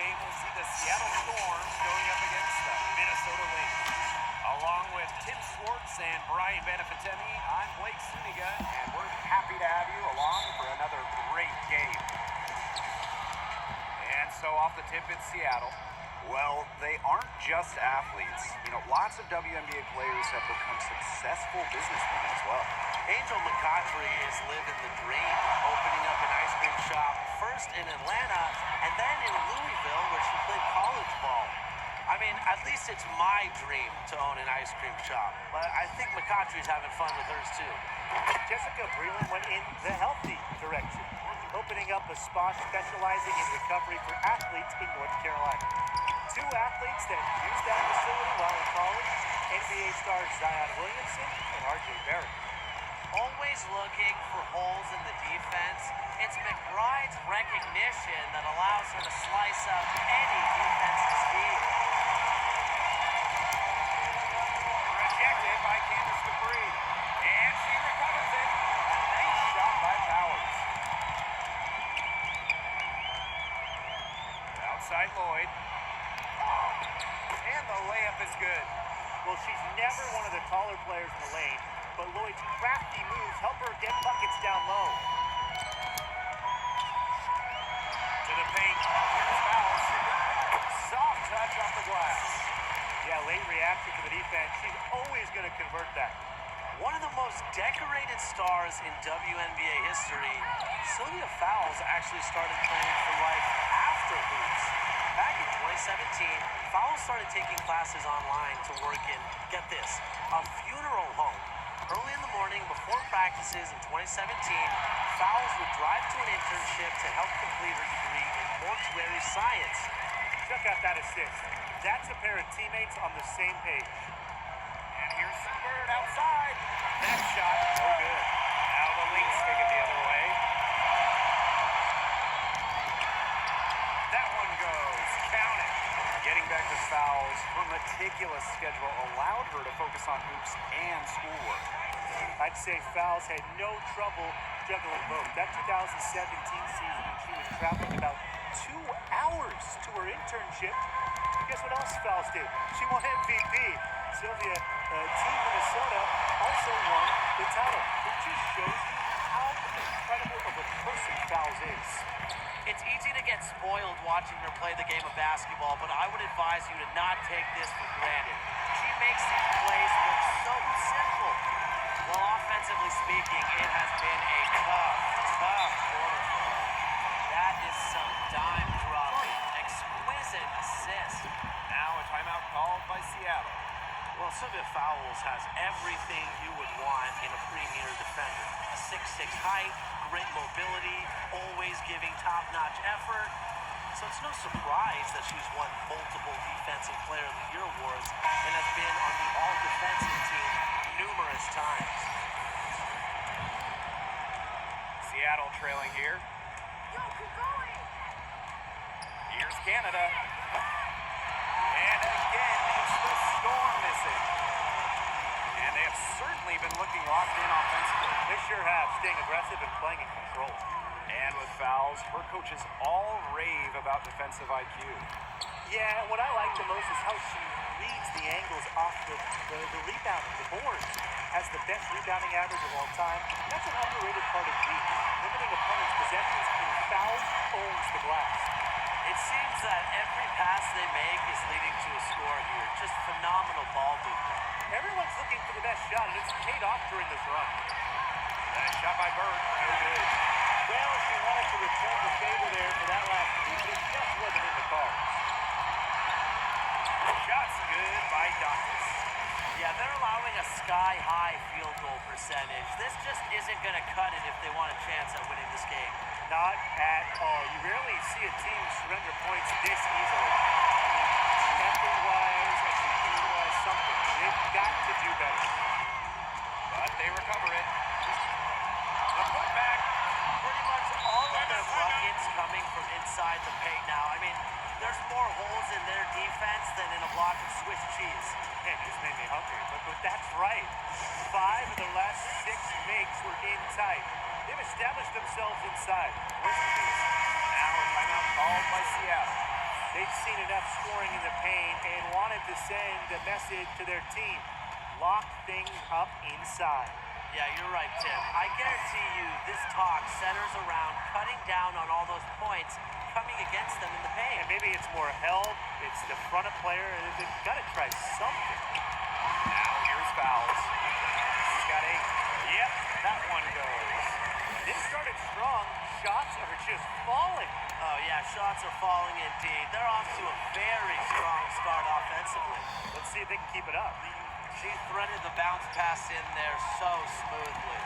game, we'll see the Seattle Storm going up against the Minnesota Lynx. Along with Tim Schwartz and Brian Benefitemi, I'm Blake Suniga, and we're happy to have you along for another great game. And so off the tip, it's Seattle. Well, they aren't just athletes. You know, lots of WNBA players have become successful businessmen as well. Angel McCautry is living the dream, opening up an ice cream shop first in Atlanta and then in Louisville, where she played college ball. I mean, at least it's my dream to own an ice cream shop, but I think McCautry's having fun with hers too. Jessica Breland went in the healthy direction, opening up a spa specializing in recovery for athletes in North Carolina. Two athletes that used that facility while in college, NBA stars Zion Williamson and RJ Barrett. Always looking for holes in the defense, it's McBride's recognition that allows her to slice up any defensive scheme. Rejected by Candace Dupree, and she recovers it. A nice shot by Powers. Outside Lloyd. And the layup is good. Well, she's never one of the taller players in the lane, but Lloyd's crafty moves help her get buckets down low. To the paint. Here's Fouls. Soft touch off the glass. Yeah, late reaction to the defense. She's always going to convert that. One of the most decorated stars in WNBA history, Sylvia Fowles actually started playing for life after hoops. Back in 2017, Fowles started taking classes online to work in, get this, a funeral home. Early in the morning, before practices in 2017, Fowles would drive to an internship to help complete her degree in mortuary science. Check out that assist. That's a pair of teammates on the same page. And here's some Bird outside. That shot, no good. Now the Lynx take it the other way. That one goes. Count it. Getting back to Fowles, her meticulous schedule allowed her to focus on hoops and schoolwork. I'd say Fowles had no trouble juggling both. That 2017 season, she was traveling about 2 hours to her internship. Guess what else Fowles did? She won MVP. Sylvia, Team Minnesota, also won the title. It just shows you how incredible of a person Fowles is. It's easy to get spoiled watching her play the game of basketball, but I would advise you to not take this for granted. She makes these plays look so simple. Well, offensively speaking, it has been a tough quarter for her. That is some dime-dropping, exquisite assist. Now a timeout called by Seattle. Well, Sylvia Fowles has everything you would want in a premier defender. A 6'6" height, great mobility, always giving top-notch effort. So it's no surprise that she's won multiple Defensive Player of the Year awards and has been on the all-defensive team numerous times. Seattle trailing here. Yo, keep going! Here's Canada. And again, it's the Storm missing. And they have certainly been looking locked in offensively. They sure have, staying aggressive and playing in control. And with Fowles, her coaches all rave about defensive IQ. Yeah, and what I like the most is how she reads the angles off the rebounding, the boards. Has the best rebounding average of all time. That's an underrated part of D. Limiting opponents' possessions, and Fowles owns the glass. It seems that every pass they make is leading to a score here. Just phenomenal ball movement. Everyone's looking for the best shot, and it's paid off during this run. That shot by Bird, no good. Well, she wanted to return the favor there for that last week, but it just wasn't in the cards. Shot's good by Douglas. Yeah, they're allowing a sky-high field goal percentage. This just isn't going to cut it if they want a chance at winning this game. Not at all. You rarely see a team surrender points this easily. Effort-wise, execution-wise, something. They've got to do better. But they recover it. The putback. Pretty much all of their buckets coming from inside the paint now. I mean, there's more holes in their defense than in a block of Swiss cheese. Man, this made me hungry, but that's right. 5 of their last 6 makes were in tight. They've established themselves inside. Listen to this. Now a timeout called by Seattle. They've seen enough scoring in the paint and wanted to send a message to their team. Lock things up inside. Yeah, you're right, Tim. I guarantee you this talk centers around cutting down on all those points coming against them in the paint. And maybe it's more help, it's the front of player, they've got to try something. Now here's fouls. He's got 8. Yep, that one goes. They started strong. Shots are just falling. Oh, yeah, shots are falling indeed. They're off to a very strong start offensively. Let's see if they can keep it up. She threaded the bounce pass in there so smoothly.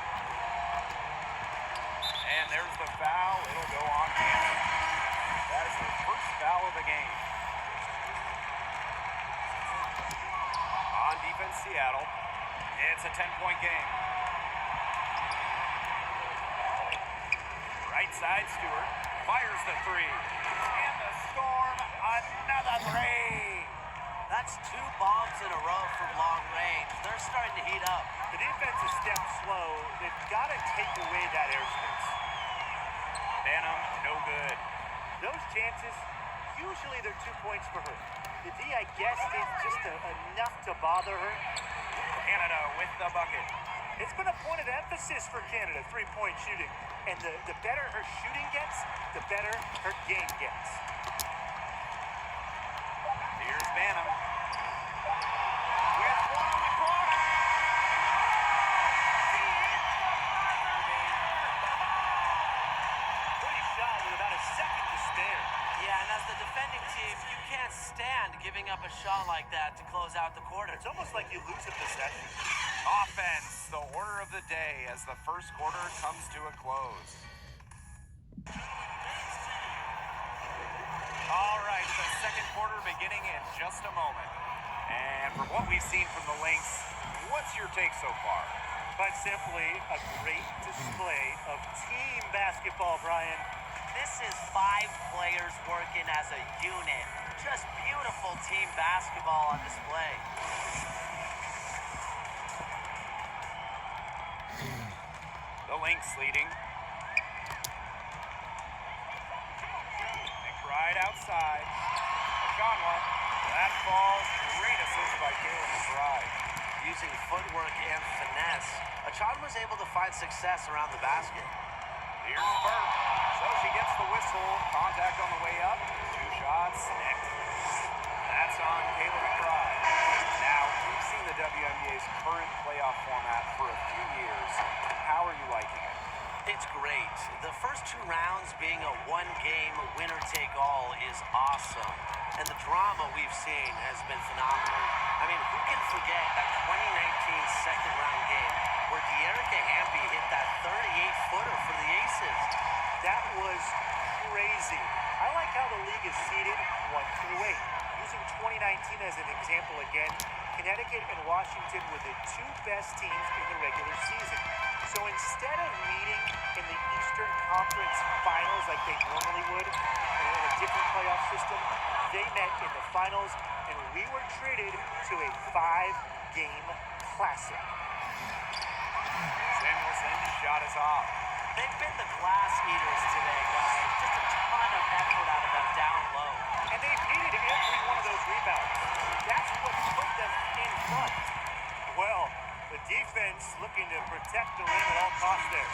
And there's the foul. It'll go on Canada. That is the first foul of the game. On defense, Seattle. It's a 10-point game. Right side, Stewart fires the 3. And the Storm, another 3. That's 2 bombs in a row from long range. They're starting to heat up. The defense is stepped slow. They've got to take away that airspace. Banham, no good. Those chances, usually they're 2 points for her. The D, I guess, is just enough to bother her. Canada with the bucket. It's been a point of emphasis for Canada, 3-point shooting. And the better her shooting gets, the better her game gets. Here's Banham. With one on the corner. Pretty shot with about a second to spare. Yeah, and as the defending team, you can't stand giving up a shot like that to close out the quarter. It's almost like you lose a possession. Offense, the order of the day as the first quarter comes to a close. All right, the second quarter beginning in just a moment. And from what we've seen from the Lynx, what's your take so far? Quite simply, a great display of team basketball, Brian. This is 5 players working as a unit. Just beautiful team basketball on display. The Lynx leading. Right outside. Oshonwa. That falls. Great assist by Caleb McBride. Using footwork and finesse, Achad was able to find success around the basket. Here's Burke. So she gets the whistle. Contact on the way up. 2 shots. Next. That's on Caleb McBride. Now, we've seen the WNBA's current playoff format for a few years. How are you liking it? It's great. The first 2 rounds being a 1-game winner-take-all is awesome. And the drama we've seen has been phenomenal. I mean, who can forget that 2019 second-round game where De'Erica Hamby hit that 38-footer for the Aces? That was crazy. I like how the league is seeded 1 through 8. Using 2019 as an example again, Connecticut and Washington were the 2 best teams in the regular season. So instead of meeting in the Eastern Conference Finals like they normally would in a different playoff system, they met in the finals, and we were treated to a 5-game classic. Samuelson shot is off. They've been the glass eaters today, guys. Just a ton of effort out of them down low. And they've needed every one of those rebounds. That's what's put them in front. Well, the defense looking to protect the rim at all costs there.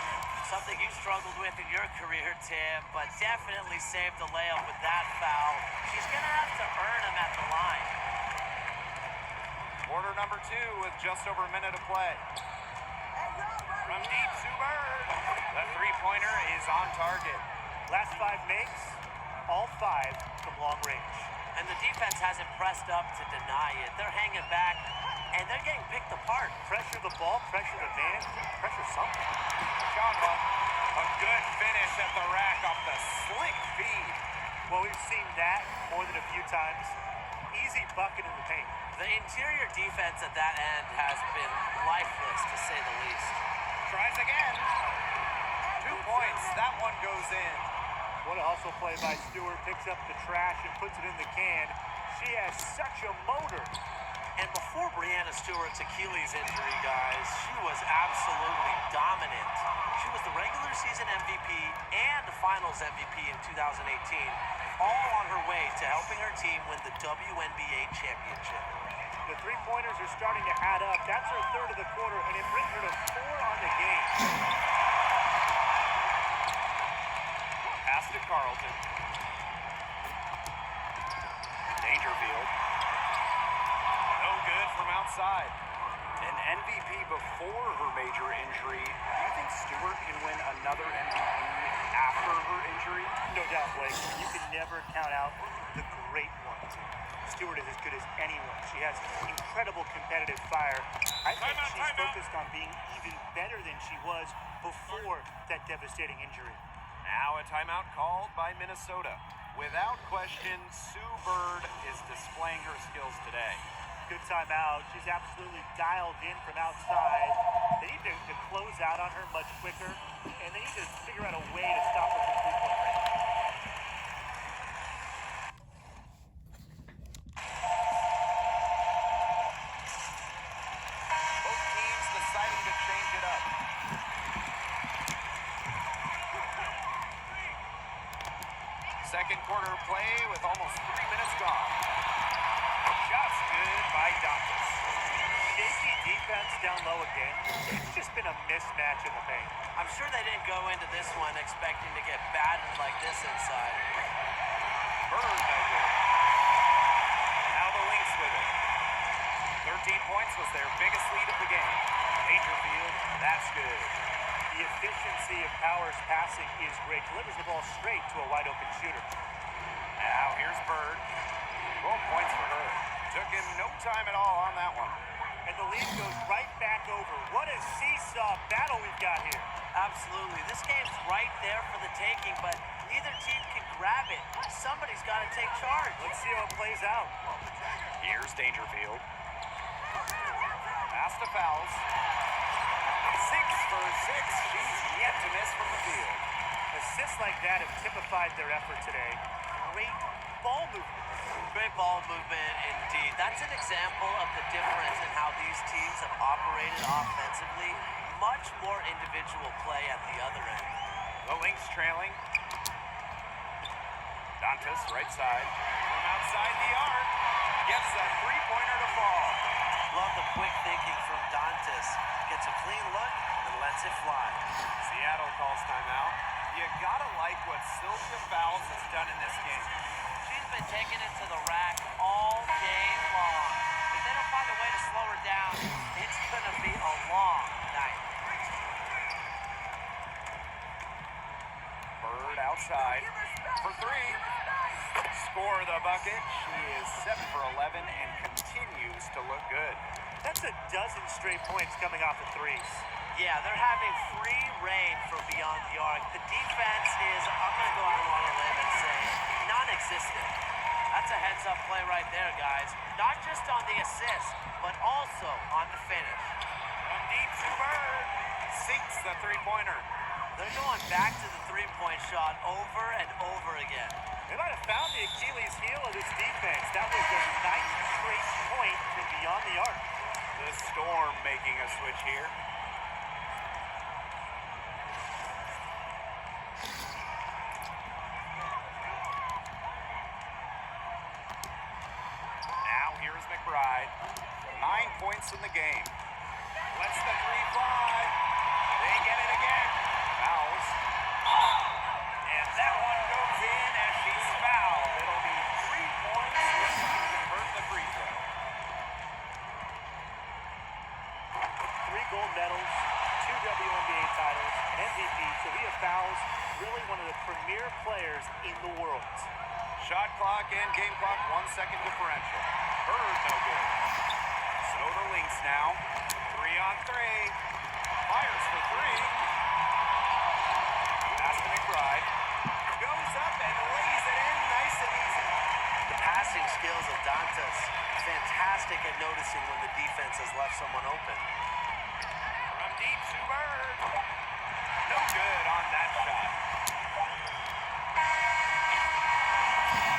Something you struggled with in your career, Tim, but definitely saved the layup with that foul. She's going to have to earn him at the line. Quarter number 2 with just over a minute to play. From deep, Sue Bird. The 3-pointer is on target. Last 5 makes, all 5 from long range. And the defense hasn't pressed up to deny it. They're hanging back, and they're getting picked apart. Pressure the ball, pressure the man, pressure something. Oshonwa, a good finish at the rack off the slick feed. Well, we've seen that more than a few times. Easy bucket in the paint. The interior defense at that end has been lifeless, to say the least. Tries again. 2 points. That one goes in. What a hustle play by Stewart. Picks up the trash and puts it in the can. She has such a motor. And before Breanna Stewart's Achilles injury, guys, she was absolutely dominant. She was the regular season MVP and the finals MVP in 2018, all on her way to to helping her team win the WNBA championship. The three-pointers are starting to add up. That's her third of the quarter, and it brings her to 4 on the game. Pass to Carlton. Dangerfield. No good from outside. An MVP before her major injury. Do you think Stewart can win another MVP after her injury? No doubt, Blake. You can never count out the great ones. Stewart is as good as anyone. She has incredible competitive fire. I think she's focused on being even better than she was before that devastating injury. Now a timeout called by Minnesota. Without question, Sue Bird is displaying her skills today. Good timeout. She's absolutely dialed in from outside. They need to close out on her much quicker, and they need to figure out a way to stop her from three-point range. Both teams deciding to change it up. Second quarter play with almost 3 minutes gone. Shots good by Dantas. Shaky defense down low again. It's just been a mismatch in the paint. I'm sure they didn't go into this one expecting to get battered like this inside. Bird no good. Now the Lynx with it. 13 points was their biggest lead of the game. Dangerfield, that's good. The efficiency of Powers' passing is great. Delivers the ball straight to a wide-open shooter. Now here's Bird. 12 points for her. Took him no time at all on that one. And the lead goes right back over. What a seesaw battle we've got here. Absolutely. This game's right there for the taking, but neither team can grab it. Somebody's got to take charge. Let's see how it plays out. Here's Dangerfield. Pass to Fowles. 6 for 6. She's yet to miss from the field. Assists like that have typified their effort today. Great ball movement. Great ball movement indeed. That's an example of the difference in how these teams have operated offensively. Much more individual play at the other end. The Lynx trailing. Dantas, right side. From outside the arc. Gets that three-pointer to fall. Love the quick thinking from Dantas. Gets a clean look and lets it fly. Seattle calls timeout. You gotta like what Sylvia Fowles has done in this game. She's been taking it to the rack all game long. If they don't find a way to slow her down, it's going to be a long night. Bird outside for 3. Score the bucket. She is 7 for 11 and continues to look good. That's a dozen straight points coming off the threes. Yeah, they're having free reign from beyond the arc. The defense is, I'm going to go out on a limb and say, non-existent. That's a heads-up play right there, guys. Not just on the assist, but also on the finish. From deep to Bird. Sinks the three-pointer. They're going back to the three-point shot over and over again. They might have found the Achilles heel of this defense. That was their 9th straight point from beyond the arc. The Storm making a switch here. Now here's McBride. 9 points in the game. Lets the three fly. They get it again. Fouls. And that one goes in as she's fouled. It'll be 3 points if she can convert the free throw. 3 gold medals, 2 WNBA titles, an MVP. Sylvia Fowles, really one of the premier players in the world. Shot clock and game clock, 1 second differential. Bird no good. So the Lynx now. 3-on-3. Fires for 3. Pass to McBride. Goes up and lays it in nice and easy. The passing skills of Dantas, fantastic at noticing when the defense has left someone open. From deep to Bird. No good on that shot.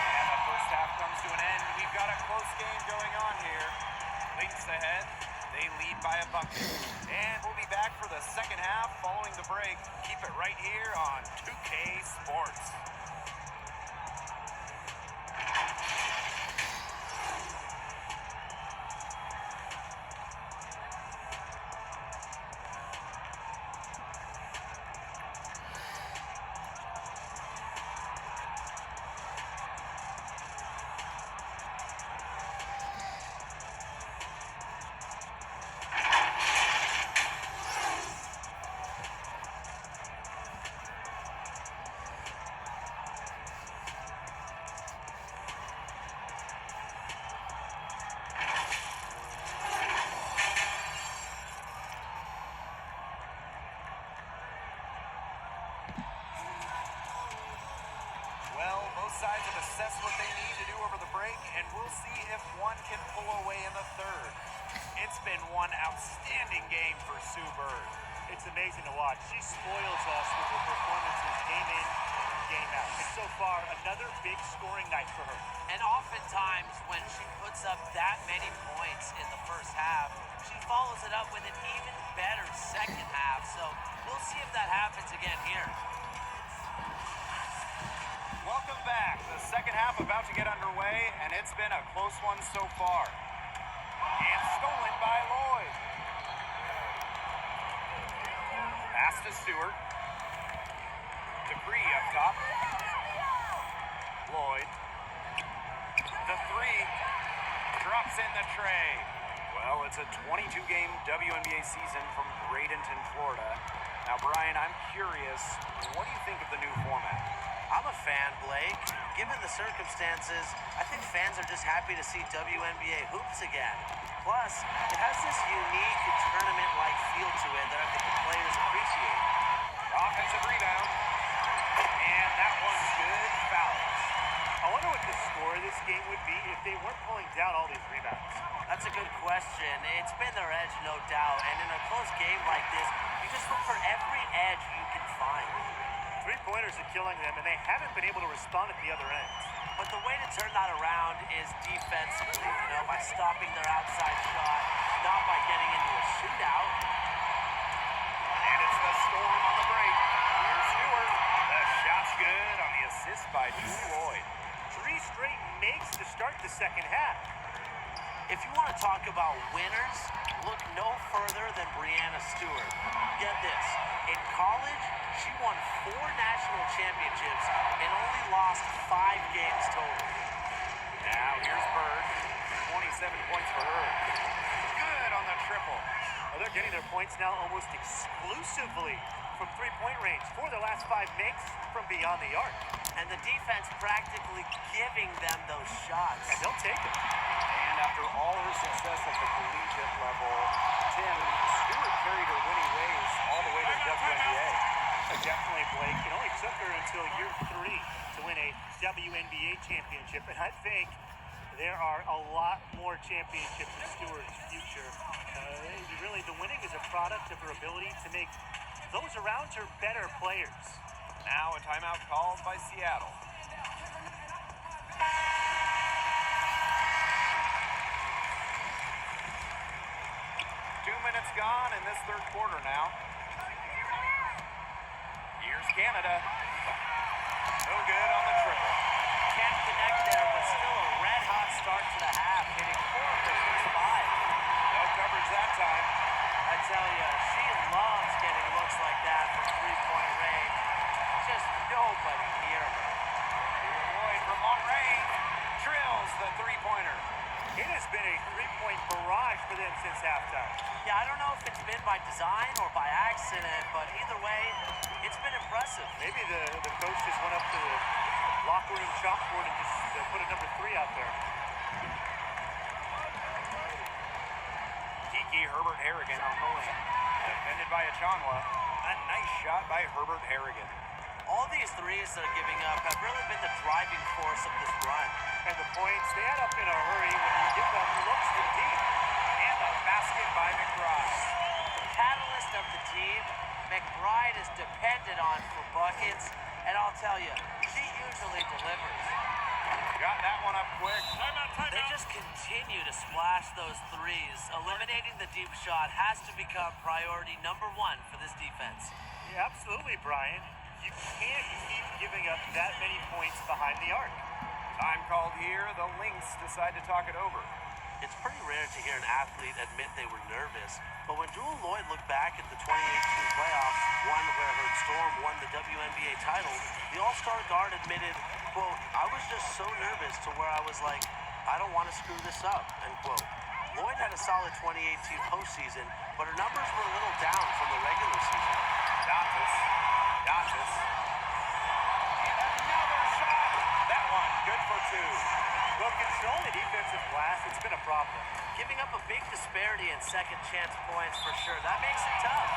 And the first half comes to an end. We've got a close game going on here. Lynx ahead. They lead by a bucket. And we'll be back for the second half following the break. Keep it right here on 2K Sports. assess what they need to do over the break, and we'll see if one can pull away in the third. It's been one outstanding game for Sue Bird. It's amazing to watch. She spoils us with her performances game in, game out. And so far, another big scoring night for her. And oftentimes, when she puts up that many points in the first half, she follows it up with an even better second half. So we'll see if that happens again here. Welcome back. The second half about to get underway, and it's been a close one so far. And stolen by Lloyd. Pass to Stewart. Dupree up top. Lloyd. The three. Drops in the tray. Well, it's a 22-game WNBA season from Bradenton, Florida. Now, Brian, I'm curious, what do you think of the new format? I'm a fan, Blake. Given the circumstances, I think fans are just happy to see WNBA hoops again. Plus, it has this unique tournament-like feel to it that I think the players appreciate. Offensive rebound. And that one's good. Fouls. I wonder what the score of this game would be if they weren't pulling down all these rebounds. That's a good question. It's been their edge, no doubt. And in a close game like this, you just look for every edge you can find. Three-pointers are killing them, and they haven't been able to respond at the other end. But the way to turn that around is defensively, by stopping their outside shot, not by getting into a shootout. And it's the Storm on the break. Here's Stewart. The shot's good on the assist by Drew Lloyd. 3 straight makes to start the second half. If you want to talk about winners, look no further than Breanna Stewart. Get this, in college, she won 4 national championships and only lost 5 games total. Now here's Bird. 27 points for her. Good on the triple. Well, they're getting their points now almost exclusively from three-point range. 4 of their last 5 makes from beyond the arc. And the defense practically giving them those shots. And they'll take it. And after all her success at the collegiate level, Tim, Stewart carried her winning ways all the way to the WNBA. Definitely, Blake. It only took her until year 3 to win a WNBA championship. And I think there are a lot more championships in Stewart's future. Really, the winning is a product of her ability to make those around her better players. Now a timeout called by Seattle. 2 minutes gone in this third quarter now. Here's Canada. No good on the triple. Can't connect there, but still a red-hot start to the half, hitting 4 of the first 5. No coverage that time. I tell you, she loves getting looks like that from three-point range. Just nobody near her. Lloyd from long range drills the three-pointer. It has been a three-point barrage for them since halftime. Yeah, I don't know if it's been by design or by accident, but either way, it's been impressive. Maybe the coach just went up to the locker room chalkboard and just put a number 3 out there. Kiki Herbert Harrigan on the lane. Defended by Achanwa. A nice shot by Herbert Harrigan. All these threes they're giving up have really been the driving force of this run. And the points, they add up in a hurry when you give them looks from deep. And the basket by McBride. The catalyst of the team, McBride is dependent on for buckets, and I'll tell you, she usually delivers. Got that one up quick. They just continue to splash those threes. Eliminating the deep shot has to become priority number 1 for this defense. Yeah, absolutely, Brian. You can't keep giving up that many points behind the arc. Time called here. The Lynx decide to talk it over. It's pretty rare to hear an athlete admit they were nervous, but when Jewel Lloyd looked back at the 2018 playoffs, one where her Storm won the WNBA title, the All-Star guard admitted, quote, "I was just so nervous to where I was like, I don't want to screw this up," end quote. Lloyd had a solid 2018 postseason, but her numbers were a little down from the regular season. Dantas. And another shot. That one good for 2. Well, controlling the defensive glass, it's been a problem. Giving up a big disparity in second chance points for sure. That makes it tough.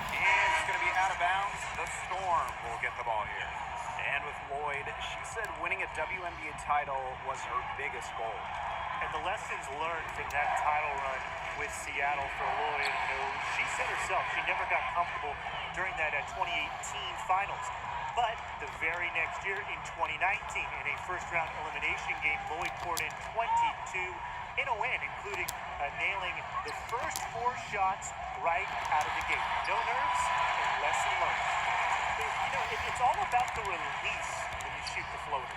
And it's going to be out of bounds. The Storm will get the ball here. And with Lloyd, she said winning a WNBA title was her biggest goal. And the lessons learned from that title run with Seattle for Lloyd, she said herself she never got comfortable during that 2018 finals. But the very next year in 2019, in a first-round elimination game, Lloyd poured in 22 in a win, including nailing the first 4 shots right out of the gate. No nerves and lesson learned. It's all about the release when you shoot the floater.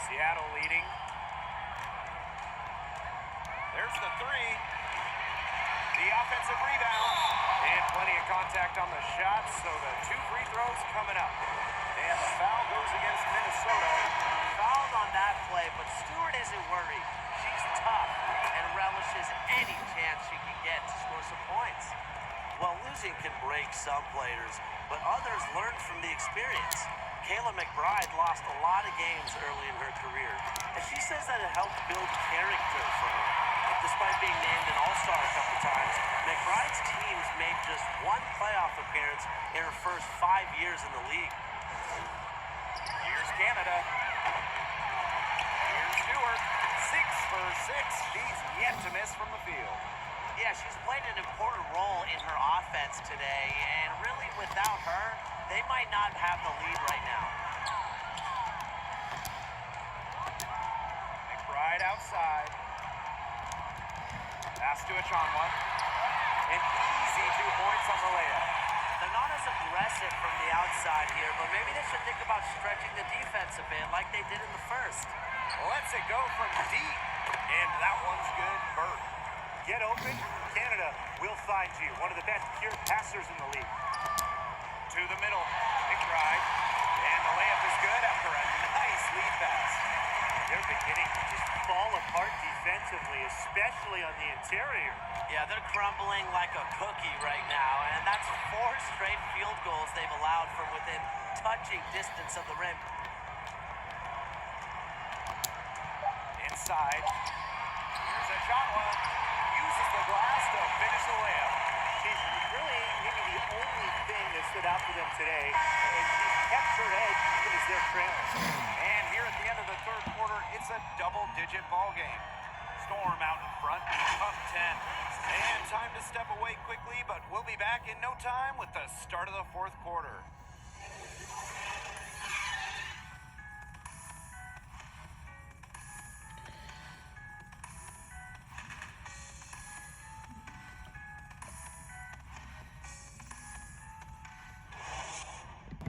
Seattle leading. There's the 3. The offensive rebound. And plenty of contact on the shot, so the 2 free throws coming up. And the foul goes against Minnesota. Fouled on that play, but Stewart isn't worried. She's tough and relishes any chance she can get to score some points. Well, losing can break some players, but others learn from the experience. Kayla McBride lost a lot of games early in her career, and she says that it helped build character for her. Despite being named an All-Star a couple times, McBride's teams made just 1 playoff appearance in her first 5 years in the league. Here's Canada. Here's Stewart. 6 for 6. She's yet to miss from the field. Yeah, she's played an important role in her offense today, and really without her, they might not have the lead right now. McBride outside. Pass to Achanwa. An easy 2 points on the layup. They're not as aggressive from the outside here, but maybe they should think about stretching the defense a bit like they did in the first. Lets it go from deep. And that one's good. Bird. Get open, Canada will find you. One of the best pure passers in the league. To the middle. McBride. And the layup is good after a nice lead pass. They're beginning to just fall apart defensively, especially on the interior. Yeah, they're crumbling like a cookie right now, and that's 4 straight field goals they've allowed from within touching distance of the rim. Inside. Here's Achanwa. Uses the glass to finish the layup. She's really maybe the only thing that stood out for them today, and she's kept her edge even as they're trailing. And here at the end of the 3rd quarter, it's a double-digit ball game. Storm out in front, up 10. And time to step away quickly, but we'll be back in no time with the start of the 4th quarter.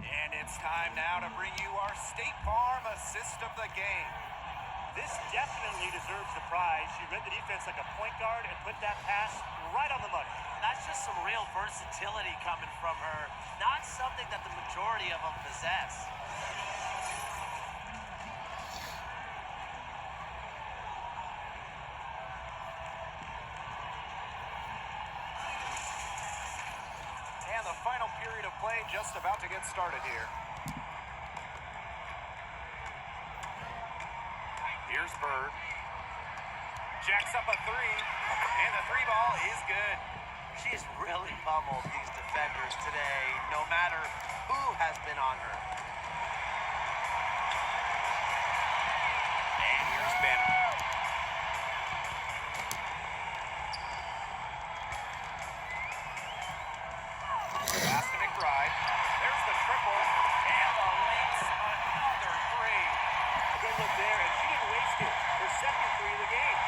And it's time now to bring you our State Farm assist of the game. This definitely deserves the prize. She read the defense like a point guard and put that pass right on the money. That's just some real versatility coming from her, not something that the majority of them possess. And the final period of play just about to get started here. Here's Bird. Jacks up a 3, and the 3 ball is good. She's really pummeled these defenders today, no matter who has been on her. And here's Banner. Pass to McBride. There's the triple, and the Lynx another 3. A good look there, and she didn't waste it. Her second 3 of the game.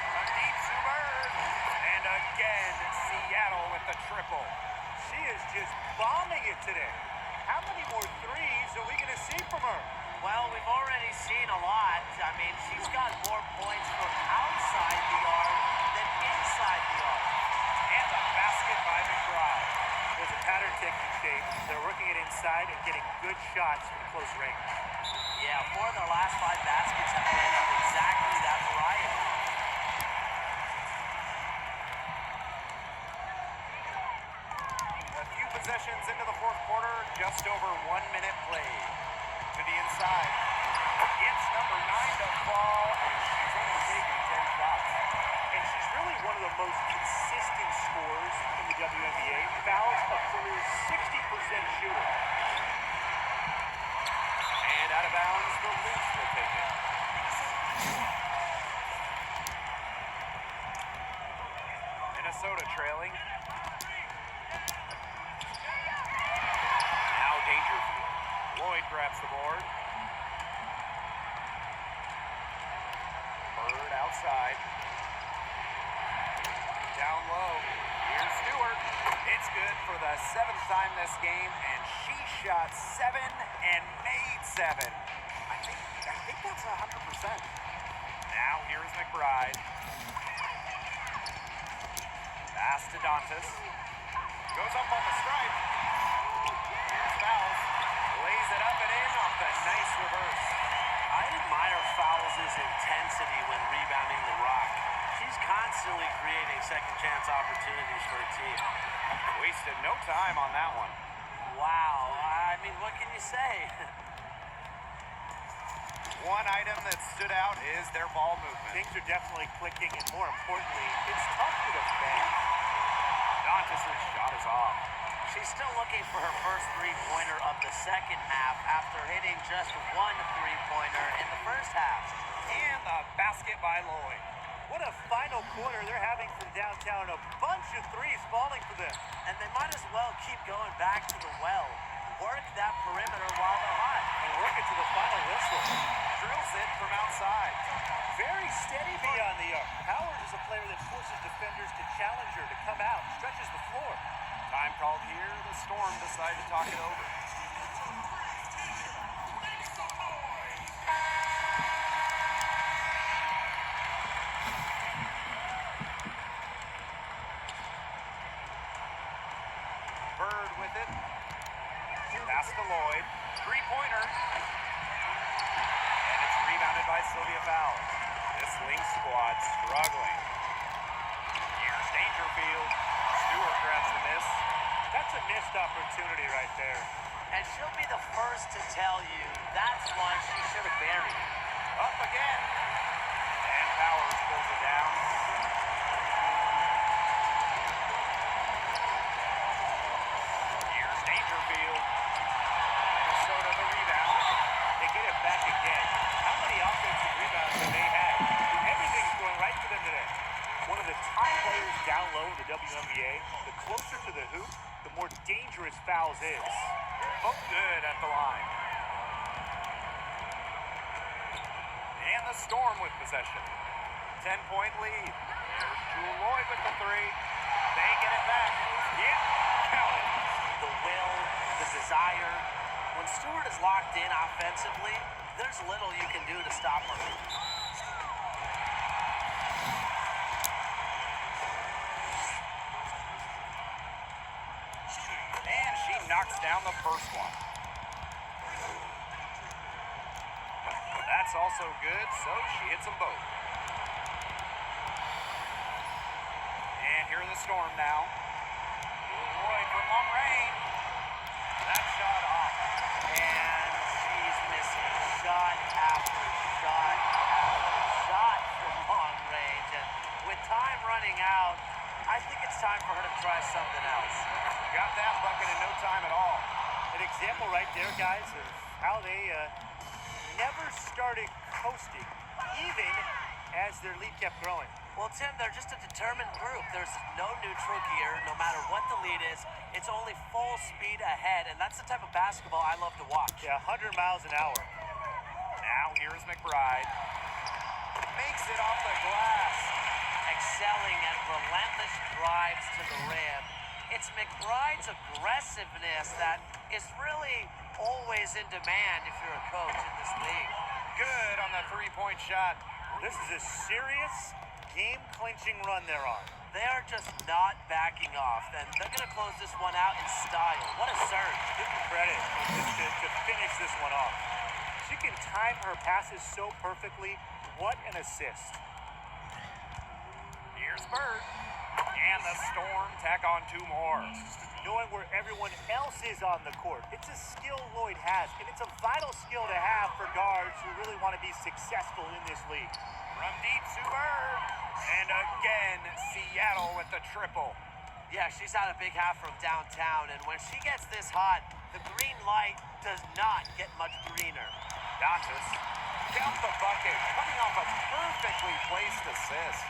A deep to Bird. And again, Seattle with the triple. She is just bombing it today. How many more 3s are we going to see from her? Well, we've already seen a lot. I mean, she's got more points from outside the arc than inside the arc. And the basket by McBride. There's a pattern taking shape. They're working it inside and getting good shots from close range. Yeah, 4 of their last 5 baskets have been of exactly that variety. A few possessions into the 4th quarter, just over 1 minute played. To the inside. It's number 9 to fall, and she's only taken 10 shots. And she's really one of the most consistent scorers in the WNBA. Fouls a career 60% shooter. Minnesota trailing. Now Dangerfield. Lloyd grabs the board. Bird outside. Down low. Here's Stewart. It's good for the 7th time this game, and she shot 7 and made 7. I think that's 100%. Now here's McBride. Pass to Dantas. Goes up on the stripe. Here's Fowles. Lays it up and in off the nice reverse. I admire Fowles' intensity when rebounding the rock. She's constantly creating second chance opportunities for her team. Wasted no time on that one. Wow, I mean, what can you say? One item that stood out is their ball movement. Things are definitely clicking, and more importantly, it's tough to defend. Dantas' shot is off. She's still looking for her first three-pointer of the second half after hitting just one three-pointer in the first half. And the basket by Lloyd. What a final quarter they're having from downtown. A bunch of threes falling for them. And they might as well keep going back to the well. Work that perimeter while they're hot. And work it to the final whistle. Drills it from outside. Very steady beyond the arc. Howard is a player that forces defenders to challenge her to come out, stretches the floor. Time called here. The Storm decide to talk it over. Bird with it. Pass to Lloyd. Three-pointer. And it's rebounded by Sylvia Fowles. This Lynx squad struggling. Here's Dangerfield. Stewart grabs the miss. That's a missed opportunity right there. And she'll be the first to tell you that's one she should have buried. Up again. And Powers pulls it down. Here's Dangerfield. Minnesota the rebound. They get it back again. How many offensive rebounds have they had? Everything's going right for them today. One of the top players down low in the WNBA. The closer to the hoop, the more dangerous Fowles is. Both good at the line. And the Storm with possession. 10-point lead. There's Jewel Lloyd with the three. They get it back. Yep, count it. The will, the desire. When Stewart is locked in offensively, there's little you can do to stop her. And she knocks down the first one. That's also good, so she hits them both. And here are the Storm now. Lloyd from long range. That shot off. And she's missing shot after shot after shot from long range. And with time running out, I think it's time for her to try something else. Got that bucket in no time at all. An example right there, guys, of how they never started coasting, even as their lead kept growing. Well, Tim, they're just a determined group. There's no neutral gear. No matter what the lead is, it's only full speed ahead, and that's the type of basketball I love to watch. Yeah, 100 miles an hour. Now here's McBride. Makes it off the glass. Excelling at relentless drives to the rim. It's McBride's aggressiveness that is really always in demand if you're a coach in this league. Good on the three-point shot. This is a serious game-clinching run they're on. They are just not backing off, and they're going to close this one out in style. What a surge. Give them credit just to finish this one off. She can time her passes so perfectly. What an assist. Here's Bird. And the Storm tack on two more. Knowing where everyone else is on the court. It's a skill Lloyd has, and it's a vital skill to have for guards who really want to be successful in this league. From deep, Sue Bird. And again, Seattle with the triple. Yeah, she's had a big half from downtown, and when she gets this hot, the green light does not get much greener. Dantas counts the bucket, coming off a perfectly placed assist.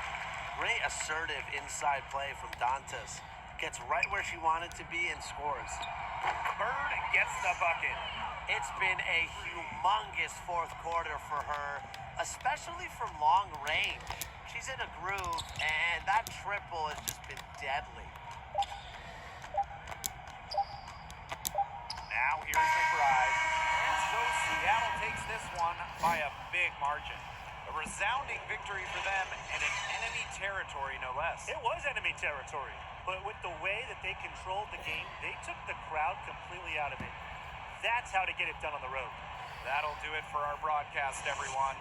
Great assertive inside play from Dantas. Gets right where she wanted to be and scores. Bird gets the bucket. It's been a humongous fourth quarter for her, especially from long range. She's in a groove, and that triple has just been deadly. Now here's McBride. And so Seattle takes this one by a big margin. A resounding victory for them and in enemy territory, no less. It was enemy territory, but with the way that they controlled the game, they took the crowd completely out of it. That's how to get it done on the road. That'll do it for our broadcast, everyone.